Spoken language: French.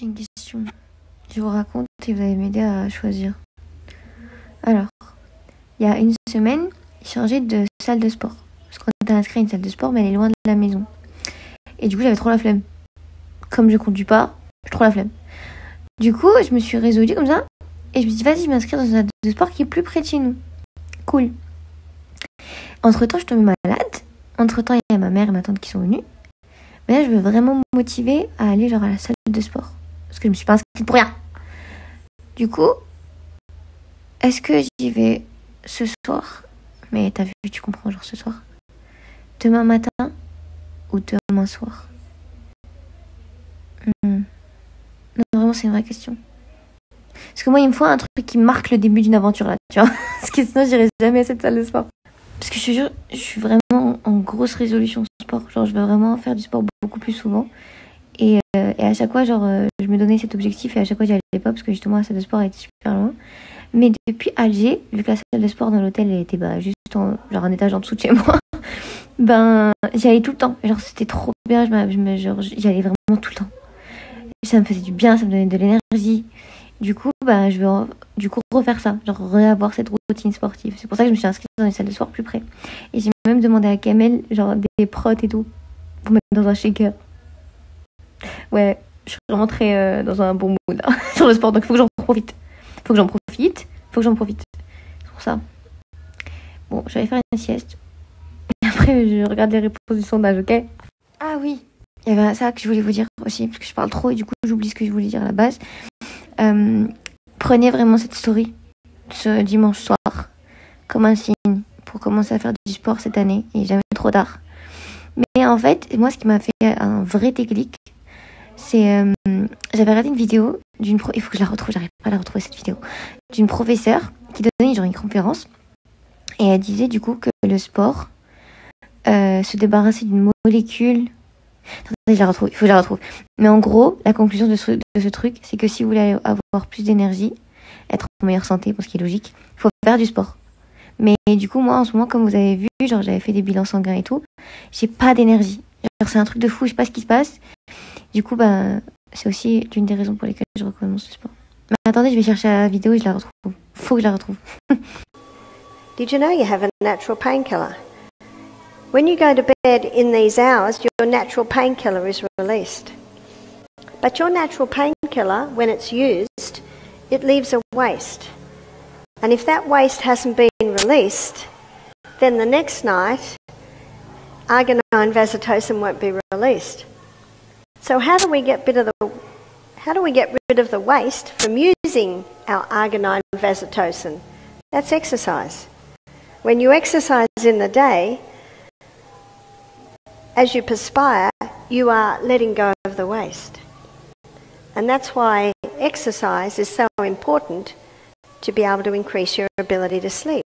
J'ai une question. Je vous raconte et vous allez m'aider à choisir. Alors, il y a une semaine, j'ai changé de salle de sport. Parce qu'on était inscrit à une salle de sport, mais elle est loin de la maison. Et du coup, j'avais trop la flemme. Comme je conduis pas, j'ai trop la flemme. Du coup, je me suis résolue comme ça. Et je me suis dit, vas-y, je vais m'inscrire dans une salle de sport qui est plus près de chez nous. Cool. Entre-temps, je suis tombée malade. Entre-temps, il y a ma mère et ma tante qui sont venues. Mais là, je veux vraiment me motiver à aller genre à la salle de sport. Parce que je me suis pas inscrite pour rien. Du coup, est-ce que j'y vais ce soir? Mais t'as vu, tu comprends, genre ce soir. Demain matin ou demain soir? Non, vraiment, c'est une vraie question. Parce que moi, il me faut un truc qui marque le début d'une aventure, là, tu vois. Parce que sinon, j'irai jamais à cette salle de sport. Parce que je te jure, je suis vraiment en grosse résolution sport. Genre, je veux vraiment faire du sport beaucoup plus souvent. Et à chaque fois, genre, je me donnais cet objectif et à chaque fois, j'y allais pas parce que justement, la salle de sport était super loin. Mais depuis Alger, vu que la salle de sport dans l'hôtel elle était juste genre un étage en dessous de chez moi, j'y allais tout le temps. Genre, c'était trop bien. Genre, j'y allais vraiment tout le temps. Ça me faisait du bien, ça me donnait de l'énergie. Du coup, je vais refaire ça. Genre, réavoir cette routine sportive. C'est pour ça que je me suis inscrite dans une salle de sport plus près. Et j'ai même demandé à Kamel, genre, des prods et tout, pour mettre dans un shaker. Ouais, je suis vraiment très dans un bon mood là, sur le sport. Donc, il faut que j'en profite. Faut que j'en profite. C'est pour ça. Bon, je vais faire une sieste. Et après, je regarde les réponses du sondage, ok? Ah oui, il y avait ça que je voulais vous dire aussi, parce que je parle trop et du coup, j'oublie ce que je voulais dire à la base. Prenez vraiment cette story ce dimanche soir comme un signe pour commencer à faire du sport cette année. Il n'est jamais trop tard. Mais en fait, moi, ce qui m'a fait un vrai déclic, c'est... j'avais regardé une vidéo il faut que je la retrouve, j'arrive pas à la retrouver cette vidéo. D'une professeure qui donnait genre une conférence. Et elle disait du coup que le sport se débarrasser d'une molécule. Attendez, je la retrouve, il faut que je la retrouve. Mais en gros, la conclusion de ce truc, c'est que si vous voulez avoir plus d'énergie, être en meilleure santé, pour ce qui est logique, il faut faire du sport. Mais du coup, moi, en ce moment, comme vous avez vu, genre j'avais fait des bilans sanguins et tout, j'ai pas d'énergie. Genre, c'est un truc de fou, je sais pas ce qui se passe. Du coup, c'est aussi l'une des raisons pour lesquelles je recommence le sport. Mais attendez, je vais chercher la vidéo et je la retrouve. Faut que je la retrouve. Did you know you have a natural painkiller? When you go to bed in these hours, your natural painkiller is released. But your natural painkiller, when it's used, it leaves a waste. And if that waste hasn't been released, then the next night, arginine vasotocin won't be released. So how do we get rid of the waste from using our arginine vasotocin? That's exercise. When you exercise in the day, as you perspire, you are letting go of the waste. And that's why exercise is so important to be able to increase your ability to sleep.